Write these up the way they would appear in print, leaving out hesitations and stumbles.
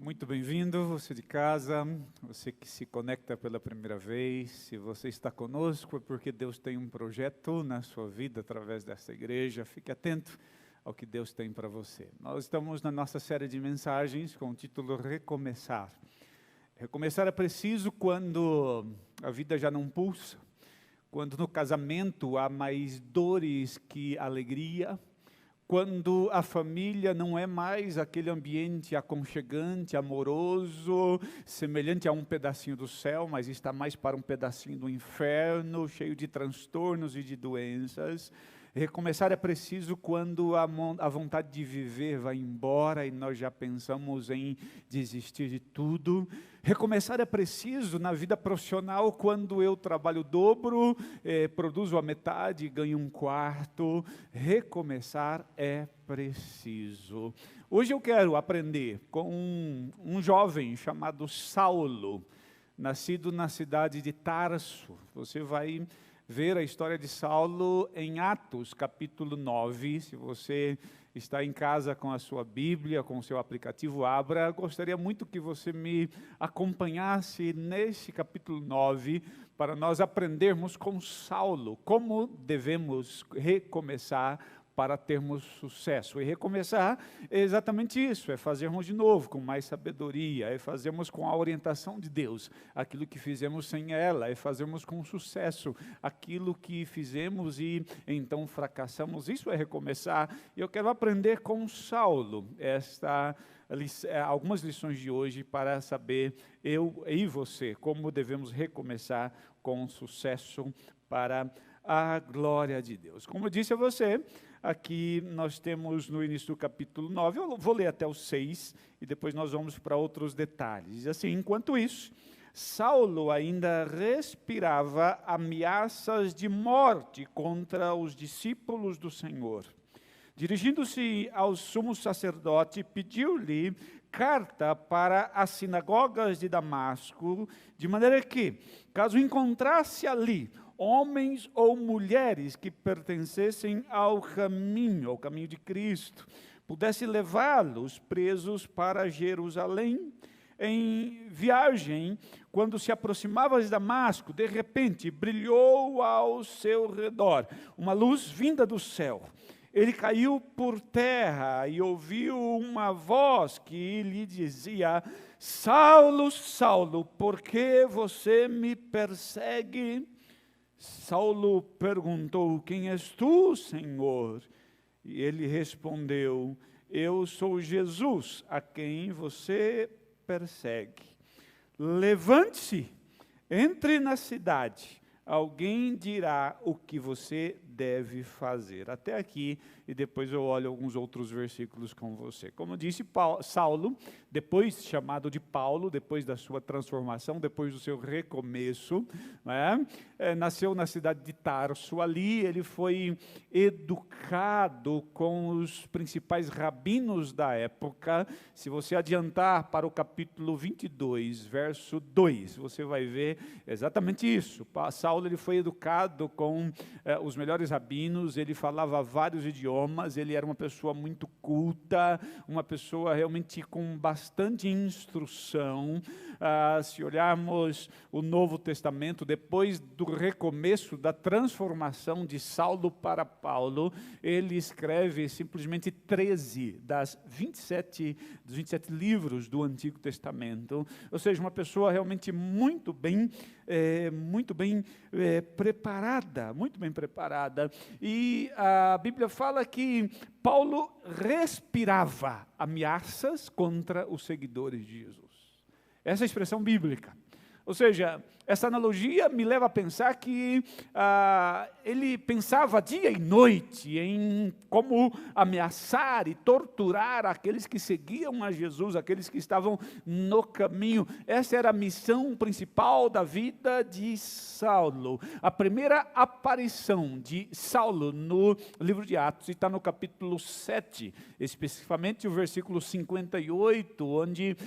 Muito bem-vindo, você de casa, você que se conecta pela primeira vez. Se você está conosco é porque Deus tem um projeto na sua vida através dessa igreja. Fique atento ao que Deus tem para você. Nós estamos na nossa série de mensagens com o título Recomeçar. Recomeçar é preciso quando a vida já não pulsa, quando no casamento há mais dores que alegria, quando a família não é mais aquele ambiente aconchegante, amoroso, semelhante a um pedacinho do céu, mas está mais para um pedacinho do inferno, cheio de transtornos e de doenças. Recomeçar é preciso quando a vontade de viver vai embora e nós já pensamos em desistir de tudo. Recomeçar é preciso na vida profissional quando eu trabalho o dobro, produzo a metade e ganho um quarto. Recomeçar é preciso. Hoje eu quero aprender com um jovem chamado Saulo, nascido na cidade de Tarso. Você vai ver a história de Saulo em Atos, capítulo 9. Se você está em casa com a sua Bíblia, com o seu aplicativo, abra. Gostaria muito que você me acompanhasse nesse capítulo 9, para nós aprendermos com Saulo como devemos recomeçar para termos sucesso. E recomeçar é exatamente isso, é fazermos de novo, com mais sabedoria, é fazermos com a orientação de Deus, aquilo que fizemos sem ela, é fazermos com sucesso, aquilo que fizemos e então fracassamos. Isso é recomeçar. E eu quero aprender com Saulo algumas lições de hoje para saber, eu e você, como devemos recomeçar com sucesso para a glória de Deus. Como eu disse a você, aqui nós temos no início do capítulo 9, eu vou ler até o 6 e depois nós vamos para outros detalhes. Diz assim: enquanto isso, Saulo ainda respirava ameaças de morte contra os discípulos do Senhor. Dirigindo-se ao sumo sacerdote, pediu-lhe carta para as sinagogas de Damasco, de maneira que, caso encontrasse ali homens ou mulheres que pertencessem ao caminho de Cristo, pudesse levá-los presos para Jerusalém. Em viagem, quando se aproximava de Damasco, de repente brilhou ao seu redor uma luz vinda do céu. Ele caiu por terra e ouviu uma voz que lhe dizia: Saulo, Saulo, por que você me persegue? Saulo perguntou: quem és tu, Senhor? E ele respondeu: eu sou Jesus, a quem você persegue. Levante-se, entre na cidade, alguém dirá o que você deve fazer. Até aqui, e depois eu olho alguns outros versículos com você. Como disse Saulo, depois chamado de Paulo, depois da sua transformação, depois do seu recomeço, nasceu na cidade de Tarso. Ali ele foi educado com os principais rabinos da época. Se você adiantar para o capítulo 22, verso 2, você vai ver exatamente isso. Saulo ele foi educado com os melhores rabinos, ele falava vários idiomas, ele era uma pessoa muito culta, uma pessoa realmente com bastante instrução. Se olharmos o Novo Testamento, depois do recomeço da transformação de Saulo para Paulo, ele escreve simplesmente 13 dos 27 livros do Antigo Testamento, ou seja, uma pessoa realmente muito bem preparada, e a Bíblia fala que Paulo respirava ameaças contra os seguidores de Jesus. Essa é a expressão bíblica. Ou seja, essa analogia me leva a pensar que ele pensava dia e noite em como ameaçar e torturar aqueles que seguiam a Jesus, aqueles que estavam no caminho. Essa era a missão principal da vida de Saulo. A primeira aparição de Saulo no livro de Atos está no capítulo 7, especificamente o versículo 58, onde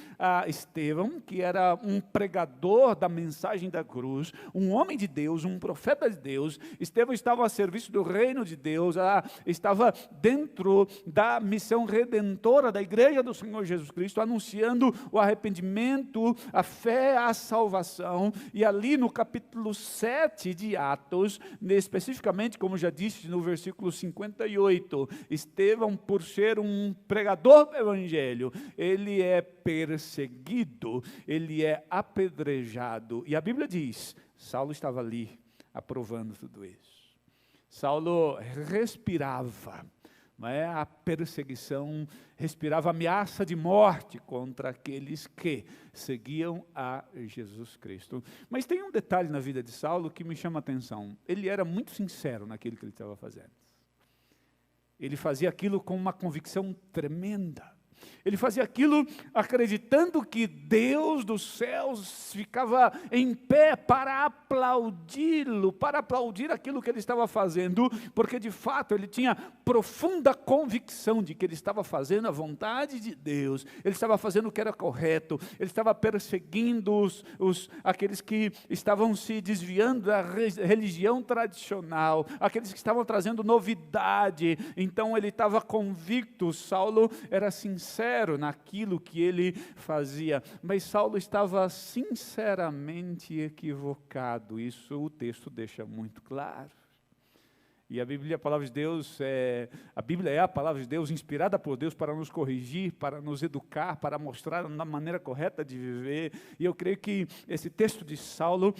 Estevão, que era um pregador pregador da mensagem da cruz, um homem de Deus, um profeta de Deus. Estevão estava a serviço do reino de Deus, estava dentro da missão redentora da igreja do Senhor Jesus Cristo, anunciando o arrependimento, a fé, a salvação. E ali no capítulo 7 de Atos, especificamente, como já disse no versículo 58, Estevão, por ser um pregador do evangelho, ele é perseguido, ele é apedrejado. E a Bíblia diz, Saulo estava ali, aprovando tudo isso. Saulo respirava, não é? A perseguição, respirava ameaça de morte contra aqueles que seguiam a Jesus Cristo. Mas tem um detalhe na vida de Saulo que me chama a atenção. Ele era muito sincero naquilo que ele estava fazendo. Ele fazia aquilo com uma convicção tremenda. Ele fazia aquilo acreditando que Deus dos céus ficava em pé para aplaudi-lo, para aplaudir aquilo que ele estava fazendo, porque de fato ele tinha profunda convicção de que ele estava fazendo a vontade de Deus, ele estava fazendo o que era correto, ele estava perseguindo aqueles que estavam se desviando da religião tradicional, aqueles que estavam trazendo novidade. Então ele estava convicto. Saulo era sincero naquilo que ele fazia, mas Saulo estava sinceramente equivocado. Isso o texto deixa muito claro. E a Bíblia, a palavra de Deus, a Bíblia é a palavra de Deus, inspirada por Deus para nos corrigir, para nos educar, para mostrar a maneira correta de viver. E eu creio que esse texto de Saulo,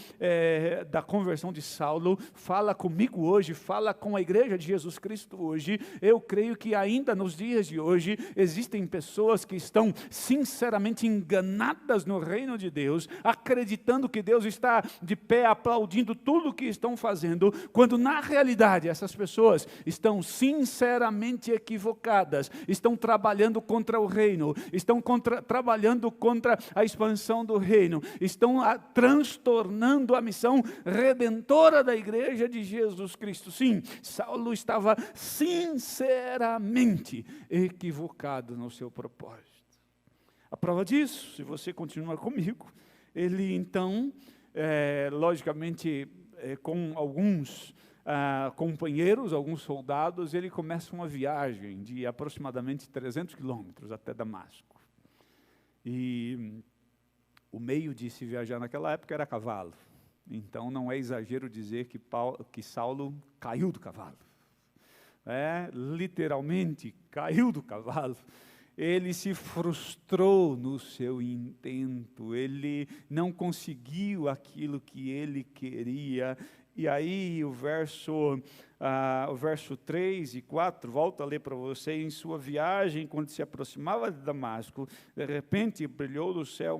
da conversão de Saulo, fala comigo hoje, fala com a igreja de Jesus Cristo hoje. Eu creio que ainda nos dias de hoje, existem pessoas que estão sinceramente enganadas no reino de Deus, acreditando que Deus está de pé, aplaudindo tudo o que estão fazendo, quando na realidade essas pessoas estão sinceramente equivocadas, estão trabalhando contra o reino, estão trabalhando contra a expansão do reino, estão transtornando a missão redentora da igreja de Jesus Cristo. Sim, Saulo estava sinceramente equivocado no seu propósito. A prova disso, se você continuar comigo, ele então, logicamente, com alguns companheiros, alguns soldados, ele começa uma viagem de aproximadamente 300 quilômetros até Damasco. E o meio de se viajar naquela época era cavalo. Então não é exagero dizer que Saulo caiu do cavalo. Literalmente caiu do cavalo. Ele se frustrou no seu intento, ele não conseguiu aquilo que ele queria. E aí o verso 3 e 4, volto a ler para você. Em sua viagem, quando se aproximava de Damasco, de repente brilhou do céu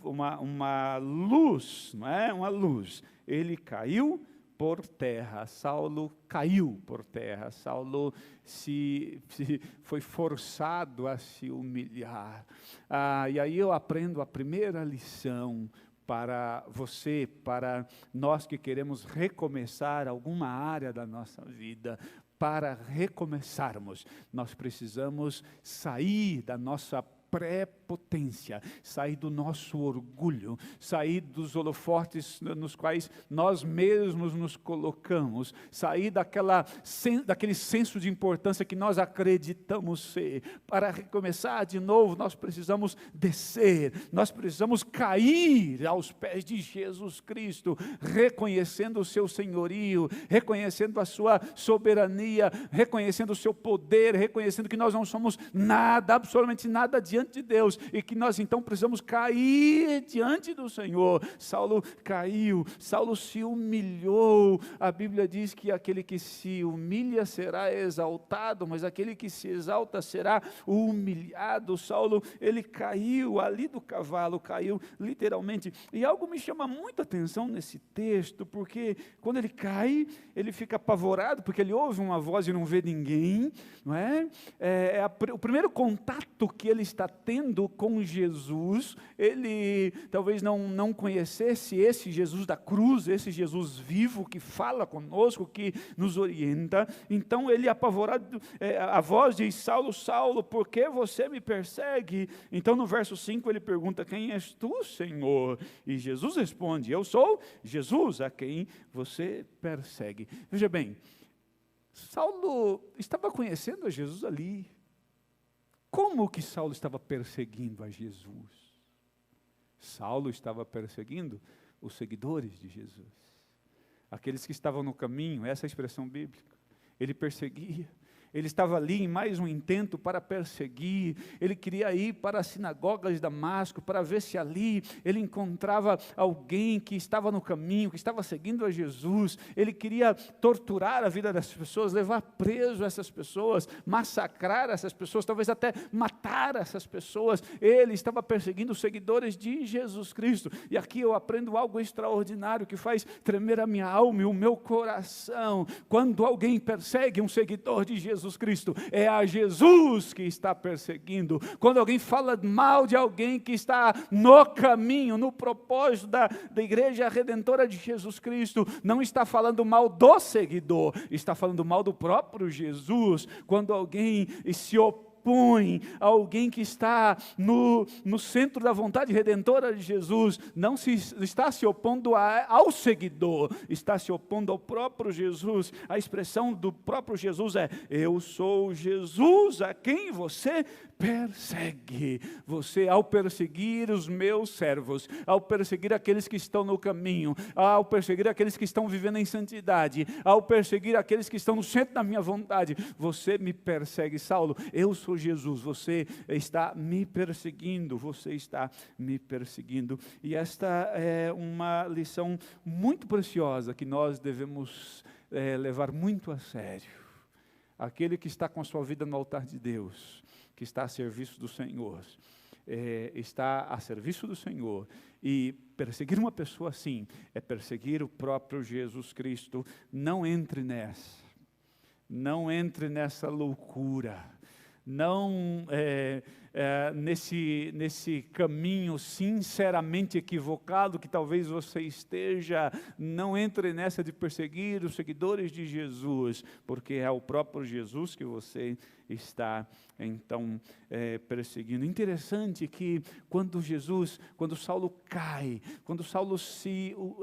uma luz, não é? Uma luz. Ele caiu por terra. Saulo caiu por terra. Saulo foi forçado a se humilhar. E aí eu aprendo a primeira lição para você, para nós que queremos recomeçar alguma área da nossa vida. Para recomeçarmos, nós precisamos sair da nossa prepotência, sair do nosso orgulho, sair dos holofotes nos quais nós mesmos nos colocamos, sair daquele senso de importância que nós acreditamos ser. Para recomeçar de novo, nós precisamos descer, nós precisamos cair aos pés de Jesus Cristo, reconhecendo o seu senhorio, reconhecendo a sua soberania, reconhecendo o seu poder, reconhecendo que nós não somos nada, absolutamente nada diante de Deus, e que nós então precisamos cair diante do Senhor. Saulo caiu, Saulo se humilhou. A Bíblia diz que aquele que se humilha será exaltado, mas aquele que se exalta será humilhado. Saulo, ele caiu ali do cavalo, caiu literalmente. E algo me chama muita atenção nesse texto, porque quando ele cai, ele fica apavorado, porque ele ouve uma voz e não vê ninguém, não é? O primeiro contato que ele está tendo com Jesus, ele talvez não conhecesse esse Jesus da cruz, esse Jesus vivo que fala conosco, que nos orienta. Então ele, apavorado, a voz diz: Saulo, Saulo, por que você me persegue? Então no verso 5 ele pergunta: quem és tu, Senhor? E Jesus responde: eu sou Jesus a quem você persegue. Veja bem, Saulo estava conhecendo a Jesus ali. Como que Saulo estava perseguindo a Jesus? Saulo estava perseguindo os seguidores de Jesus, aqueles que estavam no caminho, essa é a expressão bíblica. Ele perseguia. Ele estava ali em mais um intento para perseguir. Ele queria ir para as sinagogas de Damasco para ver se ali ele encontrava alguém que estava no caminho, que estava seguindo a Jesus. Ele queria torturar a vida das pessoas, levar preso essas pessoas, massacrar essas pessoas, talvez até matar essas pessoas. Ele estava perseguindo os seguidores de Jesus Cristo. E aqui eu aprendo algo extraordinário que faz tremer a minha alma e o meu coração. Quando alguém persegue um seguidor de Jesus Cristo, é a Jesus que está perseguindo. Quando alguém fala mal de alguém que está no caminho, no propósito da Igreja Redentora de Jesus Cristo, não está falando mal do seguidor, está falando mal do próprio Jesus. Quando alguém se opõe a alguém que está no centro da vontade redentora de Jesus, não está se opondo ao seguidor, está se opondo ao próprio Jesus. A expressão do próprio Jesus é: eu sou Jesus a quem você persegue. Você, ao perseguir os meus servos, ao perseguir aqueles que estão no caminho, ao perseguir aqueles que estão vivendo em santidade, ao perseguir aqueles que estão no centro da minha vontade, você me persegue. Saulo, eu sou Jesus, você está me perseguindo, você está me perseguindo. E esta é uma lição muito preciosa que nós devemos levar muito a sério. Aquele que está com a sua vida no altar de Deus, que está a serviço do Senhor, está a serviço do Senhor, e perseguir uma pessoa assim é perseguir o próprio Jesus Cristo. Não entre nessa loucura, não nesse caminho sinceramente equivocado que talvez você esteja. Não entre nessa de perseguir os seguidores de Jesus, porque é o próprio Jesus que você está então perseguindo. Interessante que quando Saulo cai, quando Saulo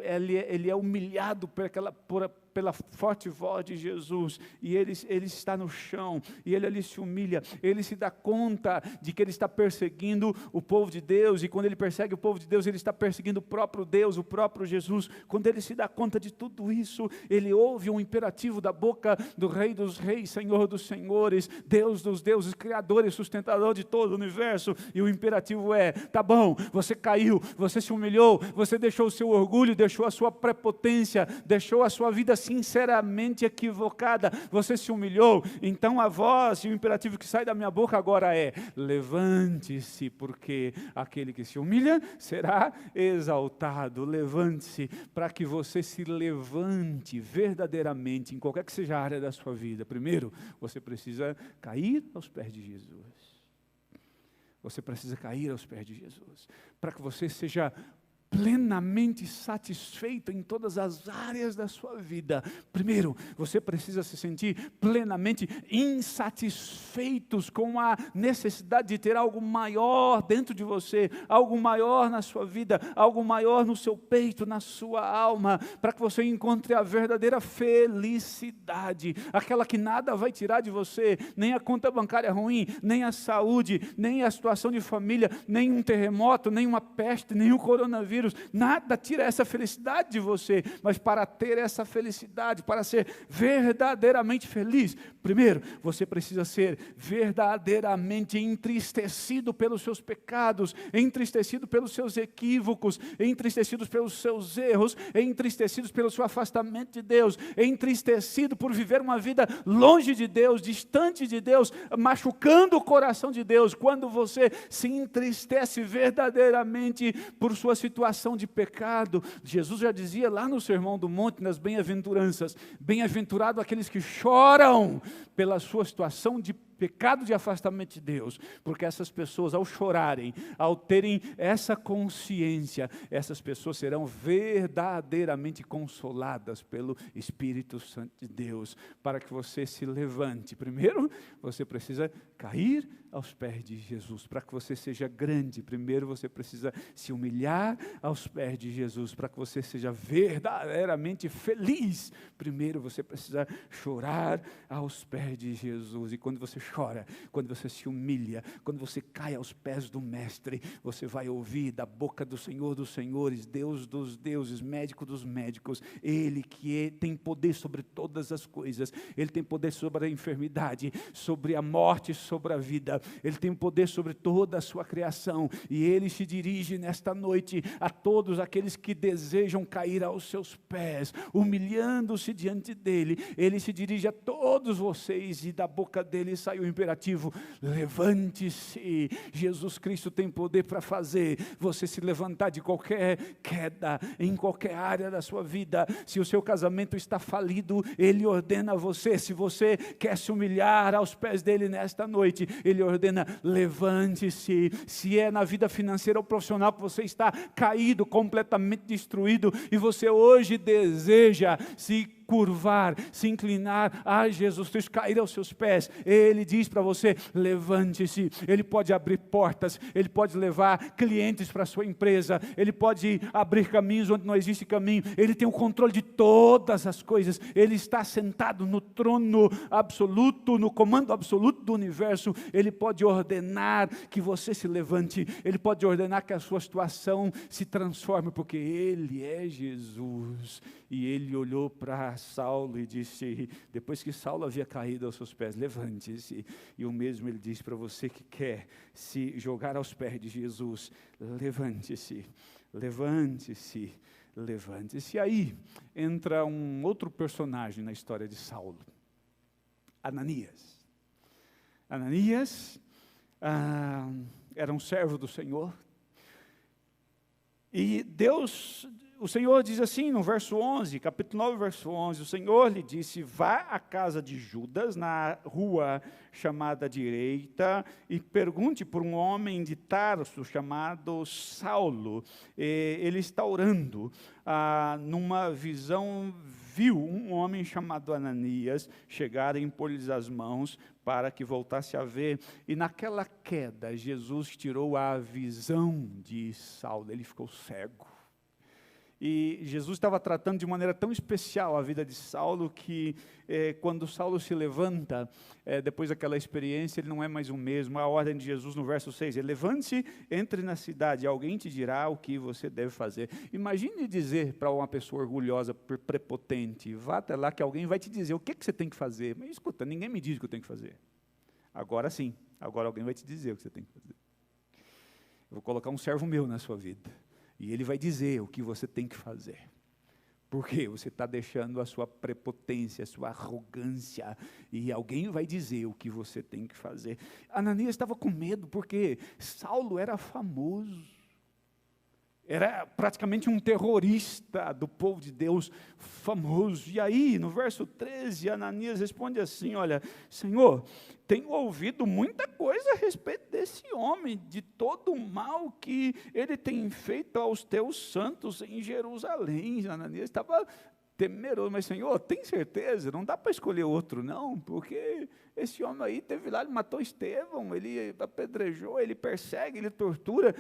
ele é humilhado pela forte voz de Jesus, e ele está no chão, e ele ali se humilha, ele se dá conta de que ele está perseguindo o povo de Deus, e quando ele persegue o povo de Deus, ele está perseguindo o próprio Deus, o próprio Jesus. Quando ele se dá conta de tudo isso, ele ouve um imperativo da boca do Rei dos Reis, Senhor dos Senhores, Deus dos deuses, Criador e sustentador de todo o universo, e o imperativo é: tá bom, você caiu, você se humilhou, você deixou o seu orgulho, deixou a sua prepotência, deixou a sua vida sinceramente equivocada, você se humilhou, então a voz e o imperativo que sai da minha boca agora é: levante-se, porque aquele que se humilha será exaltado. Levante-se, para que você se levante verdadeiramente em qualquer que seja a área da sua vida. Primeiro, você precisa cair aos pés de Jesus. Você precisa cair aos pés de Jesus, para que você seja plenamente satisfeito em todas as áreas da sua vida. Primeiro, você precisa se sentir plenamente insatisfeitos com a necessidade de ter algo maior dentro de você, algo maior na sua vida, algo maior no seu peito, na sua alma, para que você encontre a verdadeira felicidade, aquela que nada vai tirar de você, nem a conta bancária ruim, nem a saúde, nem a situação de família, nem um terremoto, nem uma peste, nem o coronavírus. Nada tira essa felicidade de você. Mas para ter essa felicidade, para ser verdadeiramente feliz, primeiro, você precisa ser verdadeiramente entristecido pelos seus pecados, entristecido pelos seus equívocos, entristecido pelos seus erros, entristecido pelo seu afastamento de Deus, entristecido por viver uma vida longe de Deus, distante de Deus, machucando o coração de Deus. Quando você se entristece verdadeiramente por sua situação de pecado, Jesus já dizia lá no Sermão do Monte, nas bem-aventuranças: bem-aventurado aqueles que choram pela sua situação de pecado de afastamento de Deus, porque essas pessoas, ao chorarem, ao terem essa consciência, essas pessoas serão verdadeiramente consoladas pelo Espírito Santo de Deus, para que você se levante. Primeiro, você precisa cair aos pés de Jesus. Para que você seja grande, primeiro você precisa se humilhar aos pés de Jesus. Para que você seja verdadeiramente feliz, primeiro você precisa chorar aos pés de Jesus. E quando você chora, quando você se humilha, quando você cai aos pés do Mestre, você vai ouvir da boca do Senhor dos Senhores, Deus dos deuses, médico dos médicos, Ele que tem poder sobre todas as coisas, Ele tem poder sobre a enfermidade, sobre a morte, sobre a vida, Ele tem poder sobre toda a sua criação, e Ele se dirige nesta noite a todos aqueles que desejam cair aos seus pés, humilhando-se diante dEle. Ele se dirige a todos vocês, e da boca dEle sai o imperativo: levante-se. Jesus Cristo tem poder para fazer você se levantar de qualquer queda, em qualquer área da sua vida. Se o seu casamento está falido, Ele ordena a você. Se você quer se humilhar aos pés dEle nesta noite, Ele ordena: levante-se. Se é na vida financeira ou profissional que você está caído, completamente destruído, e você hoje deseja se curvar, se inclinar a Jesus Cristo, cair aos seus pés, Ele diz para você: levante-se. Ele pode abrir portas, Ele pode levar clientes para a sua empresa, Ele pode abrir caminhos onde não existe caminho, Ele tem o controle de todas as coisas, Ele está sentado no trono absoluto, no comando absoluto do universo. Ele pode ordenar que você se levante, Ele pode ordenar que a sua situação se transforme, porque Ele é Jesus. E Ele olhou para Saulo e disse, depois que Saulo havia caído aos seus pés: levante-se. E o mesmo Ele diz para você que quer se jogar aos pés de Jesus: levante-se, levante-se, levante-se. E aí entra um outro personagem na história de Saulo, Ananias. Ananias era um servo do Senhor, e o Senhor diz assim no verso 11, capítulo 9, verso 11, o Senhor lhe disse: vá à casa de Judas, na rua chamada Direita, e pergunte por um homem de Tarso chamado Saulo. Ele está orando. Numa visão, viu um homem chamado Ananias chegar e impor-lhes as mãos para que voltasse a ver. E naquela queda, Jesus tirou a visão de Saulo, ele ficou cego. E Jesus estava tratando de maneira tão especial a vida de Saulo, que quando Saulo se levanta, depois daquela experiência, ele não é mais o mesmo. A ordem de Jesus no verso 6 é: levante-se, entre na cidade, alguém te dirá o que você deve fazer. Imagine dizer para uma pessoa orgulhosa, prepotente: vá até lá que alguém vai te dizer o que você tem que fazer. Mas escuta, ninguém me diz o que eu tenho que fazer. Agora sim, agora alguém vai te dizer o que você tem que fazer. Eu vou colocar um servo meu na sua vida, e ele vai dizer o que você tem que fazer. Porque você está deixando a sua prepotência, a sua arrogância, e alguém vai dizer o que você tem que fazer. Ananias estava com medo, porque Saulo era famoso. Era praticamente um terrorista do povo de Deus, famoso. E aí, no verso 13, Ananias responde assim: olha, Senhor, tenho ouvido muita coisa a respeito desse homem, de todo o mal que ele tem feito aos teus santos em Jerusalém. Ananias estava temeroso: mas Senhor, tem certeza? Não dá para escolher outro não, porque esse homem aí teve lá, ele matou Estevão, ele apedrejou, ele persegue, ele tortura.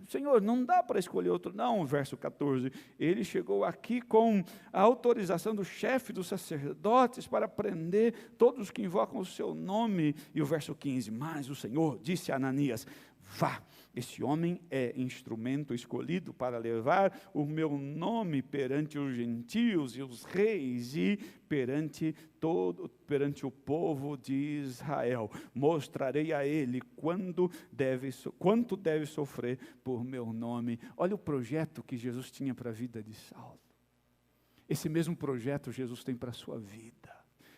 Senhor, não dá para escolher outro não. Verso 14, ele chegou aqui com a autorização do chefe dos sacerdotes para prender todos que invocam o seu nome. E o verso 15, mas o Senhor disse a Ananias: vá, esse homem é instrumento escolhido para levar o meu nome perante os gentios e os reis e perante o povo de Israel. Mostrarei a ele quanto deve sofrer por meu nome. Olha o projeto que Jesus tinha para a vida de Saulo. Esse mesmo projeto Jesus tem para a sua vida.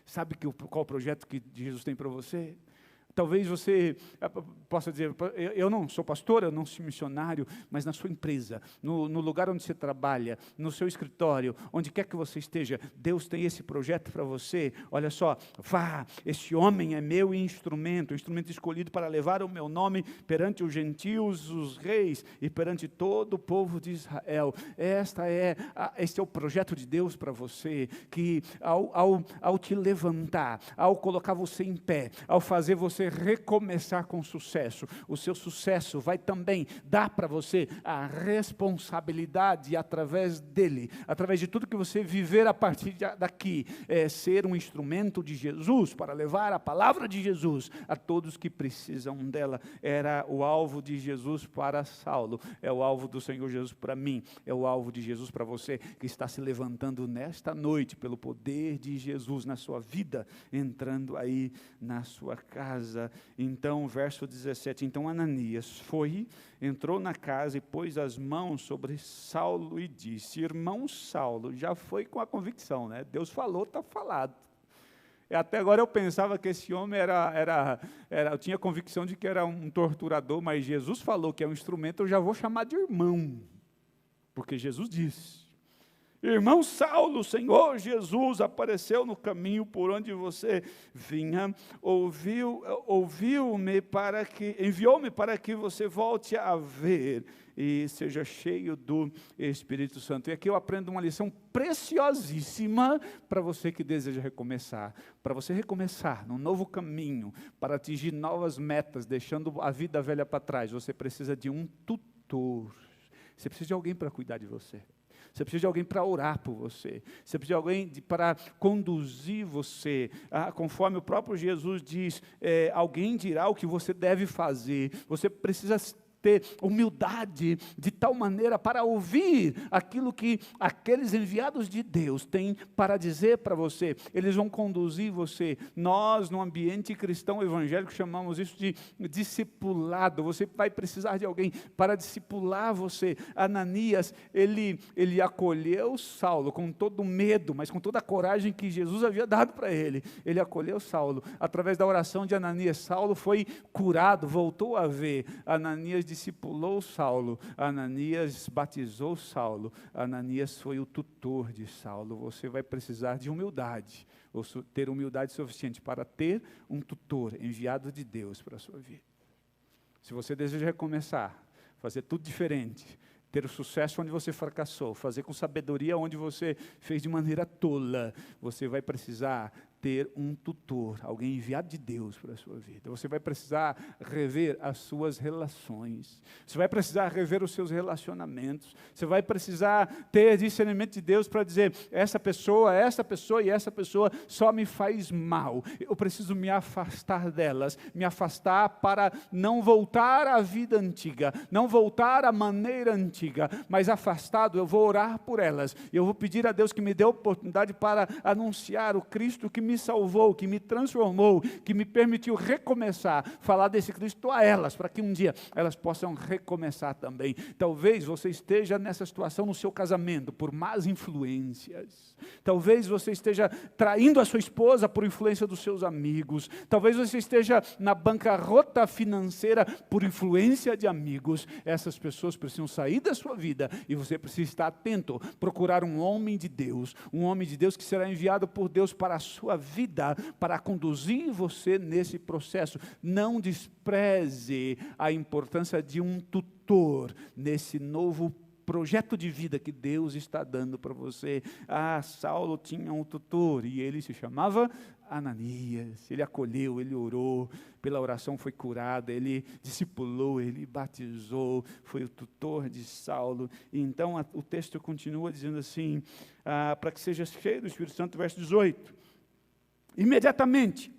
Sabe qual o projeto que Jesus tem para você? Talvez você possa dizer, eu não sou pastor, eu não sou missionário, mas na sua empresa, no lugar onde você trabalha, no seu escritório, onde quer que você esteja, Deus tem esse projeto para você. Olha só, vá, este homem é meu instrumento escolhido para levar o meu nome perante os gentios, os reis e perante todo o povo de Israel. Este é o projeto de Deus para você, que ao te levantar, ao colocar você em pé, ao fazer você recomeçar com sucesso, o seu sucesso vai também dar para você a responsabilidade através dele, através de tudo que você viver a partir daqui, ser um instrumento de Jesus, para levar a palavra de Jesus a todos que precisam dela. Era o alvo de Jesus para Saulo, é o alvo do Senhor Jesus para mim, é o alvo de Jesus para você, que está se levantando nesta noite, pelo poder de Jesus na sua vida, entrando aí na sua casa. Então, verso 17, então Ananias foi, entrou na casa e pôs as mãos sobre Saulo e disse, irmão Saulo, já foi com a convicção, né? Deus falou, está falado. Até agora eu pensava que esse homem eu tinha convicção de que era um torturador, mas Jesus falou que é um instrumento, eu já vou chamar de irmão, porque Jesus disse. Irmão Saulo, o Senhor Jesus apareceu no caminho por onde você vinha, enviou-me para que você volte a ver e seja cheio do Espírito Santo. E aqui eu aprendo uma lição preciosíssima para você que deseja recomeçar. Para você recomeçar num novo caminho, para atingir novas metas, deixando a vida velha para trás, você precisa de um tutor. Você precisa de alguém para cuidar de você. Você precisa de alguém para orar por você. Você precisa de alguém para conduzir você. Conforme o próprio Jesus diz, alguém dirá o que você deve fazer. Você precisa ter humildade de tal maneira para ouvir aquilo que aqueles enviados de Deus têm para dizer para você. Eles vão conduzir você. Nós, no ambiente cristão evangélico, chamamos isso de discipulado. Você vai precisar de alguém para discipular você. Ananias, ele acolheu Saulo com todo medo, mas com toda a coragem que Jesus havia dado para ele. Ele acolheu Saulo. Através da oração de Ananias, Saulo foi curado, voltou a ver. Ananias discipulou Saulo, Ananias batizou Saulo, Ananias foi o tutor de Saulo. Você vai precisar de humildade, ou ter humildade suficiente para ter um tutor enviado de Deus para a sua vida. Se você deseja recomeçar, fazer tudo diferente, ter o sucesso onde você fracassou, fazer com sabedoria onde você fez de maneira tola, você vai precisar ter um tutor, alguém enviado de Deus para a sua vida. Você vai precisar rever as suas relações. Você vai precisar rever os seus relacionamentos. Você vai precisar ter discernimento de Deus para dizer, essa pessoa e essa pessoa só me faz mal. Eu preciso me afastar delas, me afastar para não voltar à vida antiga, não voltar à maneira antiga, mas afastado eu vou orar por elas. Eu vou pedir a Deus que me dê oportunidade para anunciar o Cristo que me salvou, que me transformou, que me permitiu recomeçar, falar desse Cristo a elas, para que um dia elas possam recomeçar também. Talvez você esteja nessa situação no seu casamento, por más influências. Talvez você esteja traindo a sua esposa por influência dos seus amigos. Talvez você esteja na bancarrota financeira por influência de amigos. Essas pessoas precisam sair da sua vida e você precisa estar atento, procurar um homem de Deus que será enviado por Deus para a sua vida, para conduzir você nesse processo. Não despreze a importância de um tutor nesse novo projeto de vida que Deus está dando para você. Saulo tinha um tutor e ele se chamava Ananias. Ele acolheu, ele orou, pela oração foi curado, ele discipulou, ele batizou, foi o tutor de Saulo. E então o texto continua dizendo assim, para que seja cheio do Espírito Santo, verso 18. Imediatamente,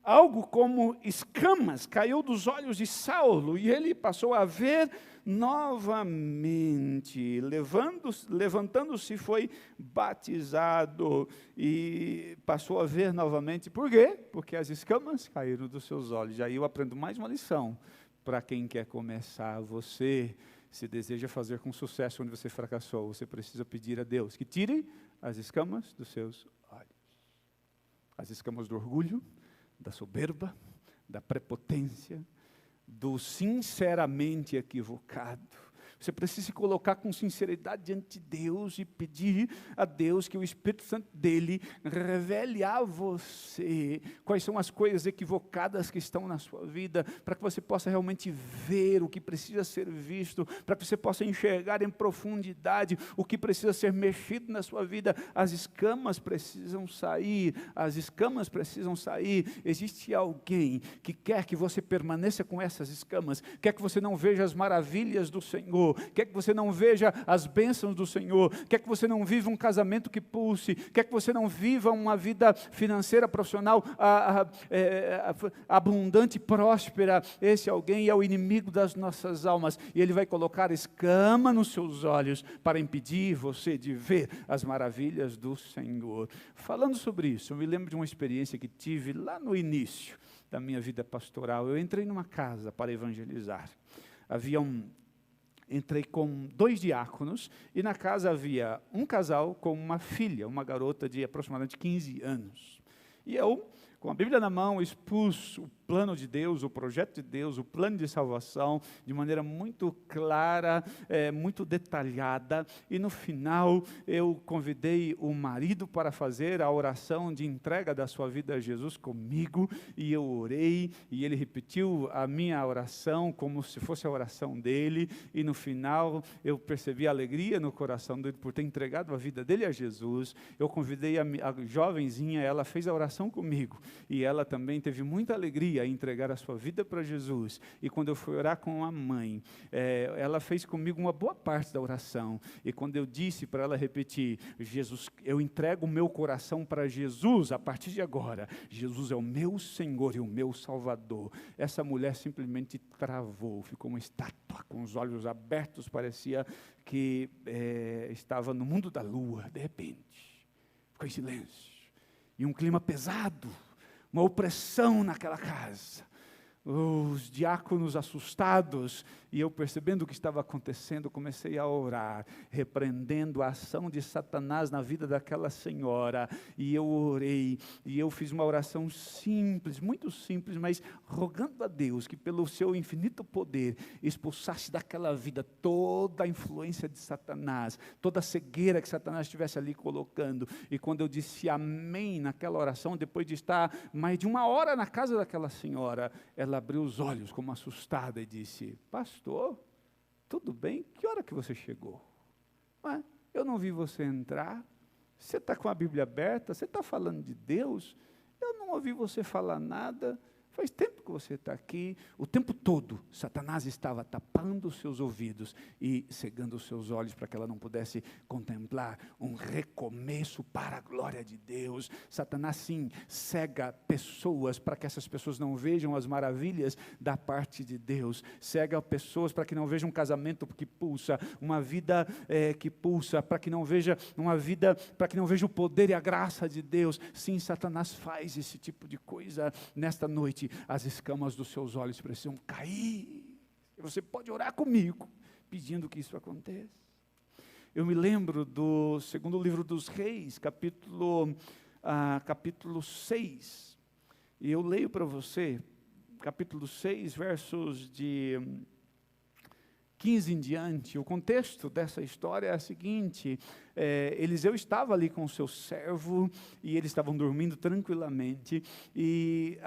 algo como escamas caiu dos olhos de Saulo, e ele passou a ver novamente. Levantando-se, foi batizado, e passou a ver novamente. Por quê? Porque as escamas caíram dos seus olhos. Aí eu aprendo mais uma lição para quem quer começar. Você, se deseja fazer com sucesso onde você fracassou, você precisa pedir a Deus que tire as escamas dos seus olhos. As escamas do orgulho, da soberba, da prepotência, do sinceramente equivocado. Você precisa se colocar com sinceridade diante de Deus e pedir a Deus que o Espírito Santo dele revele a você quais são as coisas equivocadas que estão na sua vida, para que você possa realmente ver o que precisa ser visto, para que você possa enxergar em profundidade o que precisa ser mexido na sua vida. As escamas precisam sair, as escamas precisam sair. Existe alguém que quer que você permaneça com essas escamas, quer que você não veja as maravilhas do Senhor, quer que você não veja as bênçãos do Senhor, quer que você não viva um casamento que pulse, quer que você não viva uma vida financeira, profissional, abundante e próspera. Esse alguém é o inimigo das nossas almas, e ele vai colocar escama nos seus olhos para impedir você de ver as maravilhas do Senhor. Falando sobre isso, eu me lembro de uma experiência que tive lá no início da minha vida pastoral. Eu entrei numa casa para evangelizar. Entrei com 2 diáconos, e na casa havia um casal com uma filha, uma garota de aproximadamente 15 anos. E eu, com a Bíblia na mão, expus o plano de Deus, o projeto de Deus, o plano de salvação, de maneira muito clara, muito detalhada, e no final eu convidei o marido para fazer a oração de entrega da sua vida a Jesus comigo, e eu orei, e ele repetiu a minha oração como se fosse a oração dele, e no final eu percebi a alegria no coração dele por ter entregado a vida dele a Jesus. Eu convidei a jovenzinha, ela fez a oração comigo, e ela também teve muita alegria a entregar a sua vida para Jesus. E quando eu fui orar com a mãe, ela fez comigo uma boa parte da oração, e quando eu disse para ela repetir: Jesus, eu entrego o meu coração para Jesus a partir de agora, Jesus é o meu Senhor e o meu Salvador, essa mulher simplesmente travou, ficou uma estátua com os olhos abertos, parecia que estava no mundo da lua. De repente ficou em silêncio, e um clima pesado, uma opressão naquela casa. Os diáconos assustados, e eu percebendo o que estava acontecendo, comecei a orar, repreendendo a ação de Satanás na vida daquela senhora, e eu orei, e eu fiz uma oração simples, muito simples, mas rogando a Deus que pelo seu infinito poder, expulsasse daquela vida toda a influência de Satanás, toda a cegueira que Satanás estivesse ali colocando. E quando eu disse amém naquela oração, depois de estar mais de 1 hora na casa daquela senhora, ela abriu os olhos como assustada e disse: pastor, tudo bem? Que hora que você chegou? Eu não vi você entrar, você está com a Bíblia aberta, você está falando de Deus, eu não ouvi você falar nada, faz tempo que você está aqui. O tempo todo, Satanás estava tapando os seus ouvidos e cegando os seus olhos para que ela não pudesse contemplar um recomeço para a glória de Deus. Satanás, sim, cega pessoas para que essas pessoas não vejam as maravilhas da parte de Deus. Cega pessoas para que não vejam um casamento que pulsa, uma vida que pulsa, para que não veja uma vida, para que não veja o poder e a graça de Deus. Sim, Satanás faz esse tipo de coisa. Nesta noite, as escamas dos seus olhos precisam cair. E você pode orar comigo, pedindo que isso aconteça. Eu me lembro do 2º livro dos Reis, capítulo 6. E eu leio para você, capítulo 6, versos de 15 em diante. O contexto dessa história é o seguinte: Eliseu estava ali com o seu servo, e eles estavam dormindo tranquilamente, e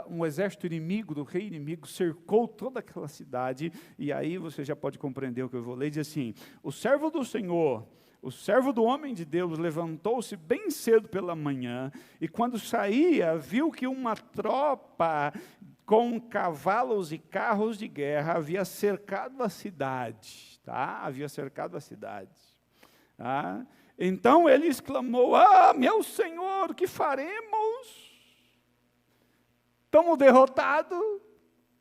um exército inimigo, do rei inimigo, cercou toda aquela cidade. E aí você já pode compreender o que eu vou ler. Diz assim: o servo do Senhor, o servo do homem de Deus, levantou-se bem cedo pela manhã, e quando saía, viu que uma tropa com cavalos e carros de guerra havia cercado a cidade, tá? Havia cercado a cidade. Tá? Então ele exclamou: meu Senhor, o que faremos? Estamos derrotados,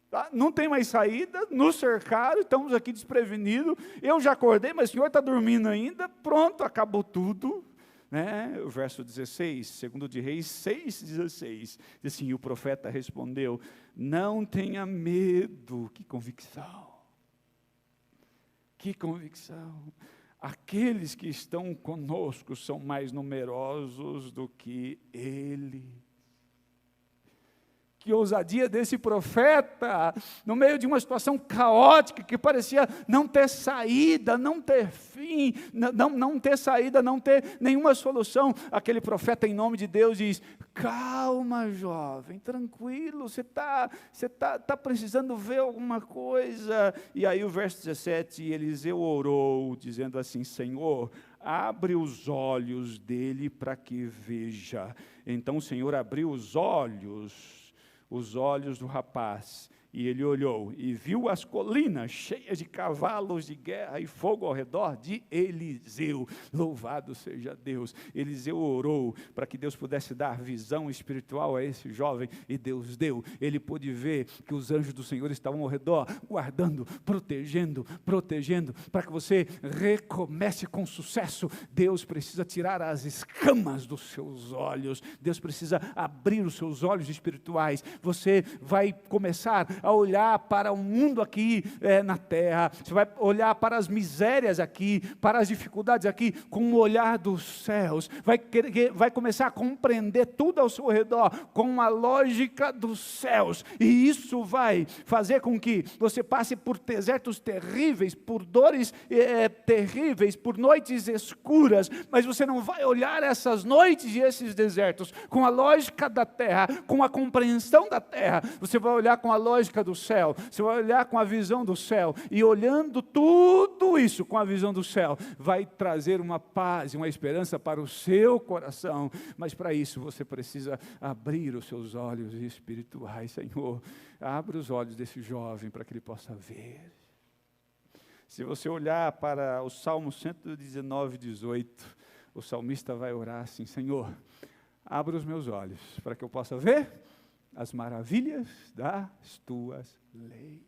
tá? Não tem mais saída, nos cercaram, estamos aqui desprevenidos. Eu já acordei, mas o senhor está dormindo ainda. Pronto, acabou tudo. O verso 16, 2 de Reis 6,16, diz assim: o profeta respondeu: não tenha medo. Que convicção, que convicção. Aqueles que estão conosco são mais numerosos do que ele. Que ousadia desse profeta, no meio de uma situação caótica, que parecia não ter saída, não ter fim, não ter saída, não ter nenhuma solução. Aquele profeta, em nome de Deus, diz: calma, jovem, tranquilo, você tá precisando ver alguma coisa. E aí o verso 17, Eliseu orou, dizendo assim: Senhor, abre os olhos dele para que veja. Então o Senhor abriu os olhos do rapaz, e ele olhou e viu as colinas cheias de cavalos de guerra e fogo ao redor de Eliseu. Louvado seja Deus. Eliseu orou para que Deus pudesse dar visão espiritual a esse jovem, e Deus deu. Ele pôde ver que os anjos do Senhor estavam ao redor, guardando, protegendo, para que você recomece com sucesso. Deus precisa tirar as escamas dos seus olhos, Deus precisa abrir os seus olhos espirituais. Você vai começar a olhar para o mundo aqui na terra, você vai olhar para as misérias aqui, para as dificuldades aqui, com o olhar dos céus, vai começar a compreender tudo ao seu redor, com a lógica dos céus, e isso vai fazer com que você passe por desertos terríveis, por dores terríveis, por noites escuras, mas você não vai olhar essas noites e esses desertos com a lógica da terra, com a compreensão da terra. Você vai olhar com a lógica do céu, você vai olhar com a visão do céu, e olhando tudo isso com a visão do céu, vai trazer uma paz e uma esperança para o seu coração. Mas para isso você precisa abrir os seus olhos espirituais. Senhor, abre os olhos desse jovem para que ele possa ver. Se você olhar para o Salmo 119, 18, o salmista vai orar assim: Senhor, abre os meus olhos para que eu possa ver as maravilhas das tuas leis.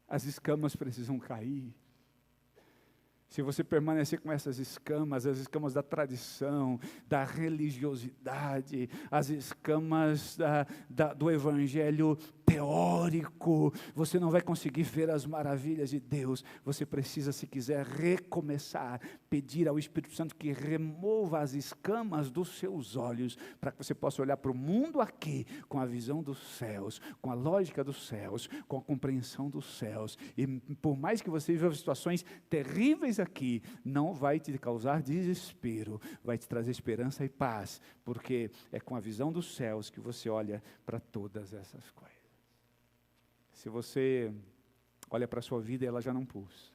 As escamas precisam cair. Se você permanecer com essas escamas, as escamas da tradição, da religiosidade, as escamas do evangelho teórico, você não vai conseguir ver as maravilhas de Deus. Você precisa, se quiser recomeçar, pedir ao Espírito Santo que remova as escamas dos seus olhos, para que você possa olhar para o mundo aqui, com a visão dos céus, com a lógica dos céus, com a compreensão dos céus. E por mais que você viva situações terríveis aqui, não vai te causar desespero, vai te trazer esperança e paz, porque é com a visão dos céus que você olha para todas essas coisas. Se você olha para a sua vida e ela já não pulsa,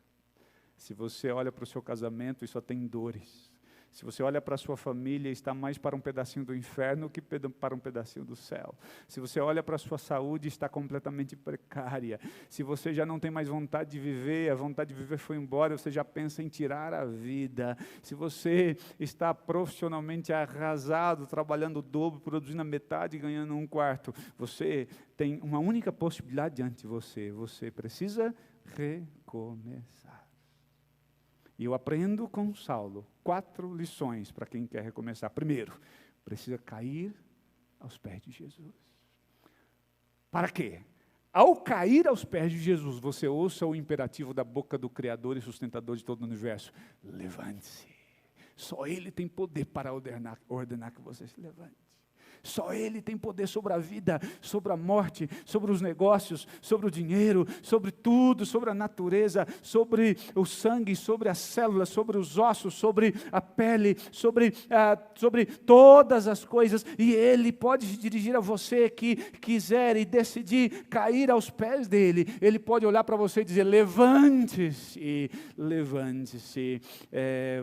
se você olha para o seu casamento e só tem dores, se você olha para a sua família e está mais para um pedacinho do inferno que para um pedacinho do céu, se você olha para a sua saúde e está completamente precária, se você já não tem mais vontade de viver, a vontade de viver foi embora, você já pensa em tirar a vida, se você está profissionalmente arrasado, trabalhando o dobro, produzindo a metade e ganhando um quarto, você tem uma única possibilidade diante de você: você precisa recomeçar. E eu aprendo com Saulo 4 lições para quem quer recomeçar. Primeiro, precisa cair aos pés de Jesus. Para quê? Ao cair aos pés de Jesus, você ouça o imperativo da boca do Criador e sustentador de todo o universo: levante-se. Só Ele tem poder para ordenar que você se levante. Só Ele tem poder sobre a vida, sobre a morte, sobre os negócios, sobre o dinheiro, sobre tudo, sobre a natureza, sobre o sangue, sobre as células, sobre os ossos, sobre a pele, sobre todas as coisas. E Ele pode se dirigir a você que quiser e decidir cair aos pés dEle. Ele pode olhar para você e dizer: levante-se, levante-se.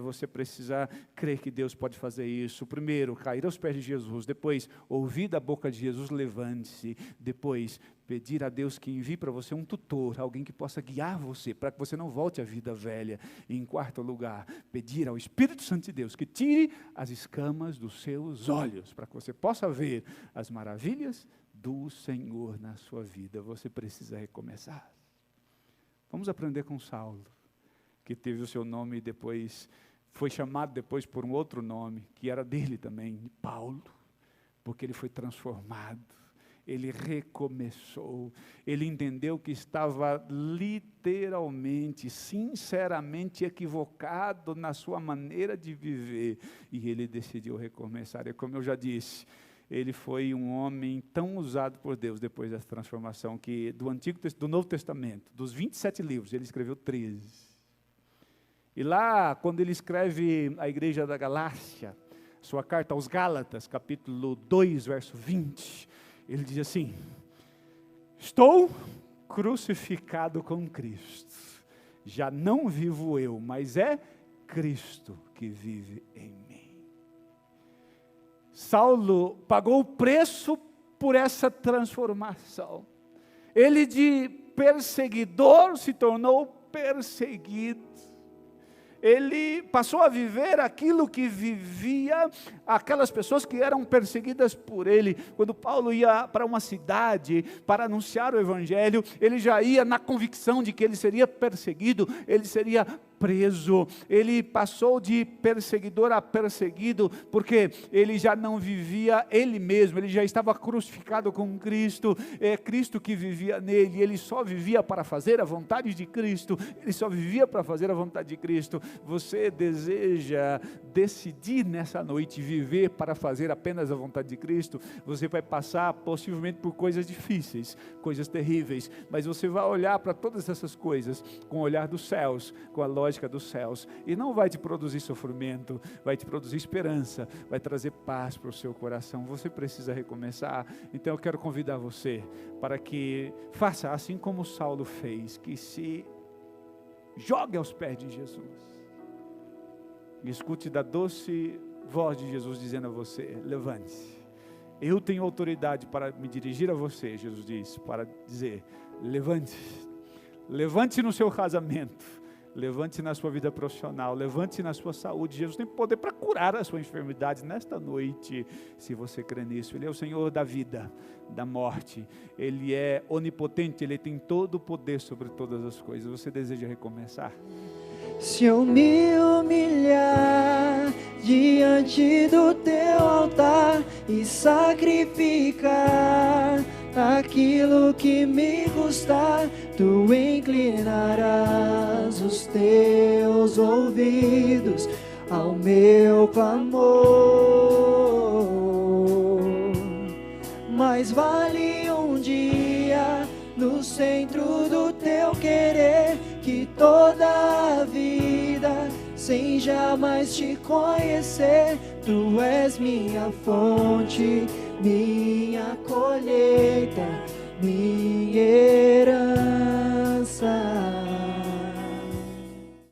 Você precisa crer que Deus pode fazer isso. Primeiro, cair aos pés de Jesus. Depois, ouvir da boca de Jesus: levante-se. Depois, pedir a Deus que envie para você um tutor, alguém que possa guiar você, para que você não volte à vida velha. E em quarto lugar, pedir ao Espírito Santo de Deus que tire as escamas dos seus olhos, para que você possa ver as maravilhas do Senhor na sua vida. Você precisa recomeçar. Vamos aprender com Saulo, que teve o seu nome depois, foi chamado depois por um outro nome, que era dele também, Paulo. Porque ele foi transformado, ele recomeçou, ele entendeu que estava literalmente, sinceramente equivocado na sua maneira de viver, e ele decidiu recomeçar. E como eu já disse, ele foi um homem tão usado por Deus depois dessa transformação, que do Novo Testamento, dos 27 livros, ele escreveu 13. E lá, quando ele escreve a igreja da Galácia, sua carta aos Gálatas, capítulo 2, verso 20, ele diz assim: estou crucificado com Cristo, já não vivo eu, mas é Cristo que vive em mim. Saulo pagou o preço por essa transformação. Ele de perseguidor se tornou perseguido. Ele passou a viver aquilo que vivia aquelas pessoas que eram perseguidas por ele. Quando Paulo ia para uma cidade para anunciar o evangelho, ele já ia na convicção de que ele seria perseguido, ele seria preso. Ele passou de perseguidor a perseguido, porque ele já não vivia ele mesmo, ele já estava crucificado com Cristo, é Cristo que vivia nele, ele só vivia para fazer a vontade de Cristo, ele só vivia para fazer a vontade de Cristo. Você deseja decidir nessa noite viver para fazer apenas a vontade de Cristo? Você vai passar possivelmente por coisas difíceis, coisas terríveis, mas você vai olhar para todas essas coisas com o olhar dos céus, com a lógica dos céus, e não vai te produzir sofrimento, vai te produzir esperança, vai trazer paz para o seu coração. Você precisa recomeçar. Então eu quero convidar você para que faça assim como Saulo fez, que se jogue aos pés de Jesus e escute da doce voz de Jesus dizendo a você: levante-se. Eu tenho autoridade para me dirigir a você, Jesus diz, para dizer: levante-se. Levante-se no seu casamento, levante-se na sua vida profissional, levante-se na sua saúde. Jesus tem poder para curar a sua enfermidade nesta noite, se você crê nisso. Ele é o Senhor da vida, da morte, Ele é onipotente, Ele tem todo o poder sobre todas as coisas. Você deseja recomeçar? Se eu me humilhar diante do teu altar e sacrificar aquilo que me custar, tu inclinarás os teus ouvidos ao meu clamor. Mais vale um dia no centro do teu querer que toda a vida sem jamais te conhecer. Tu és minha fonte, minha colheita, minha herança.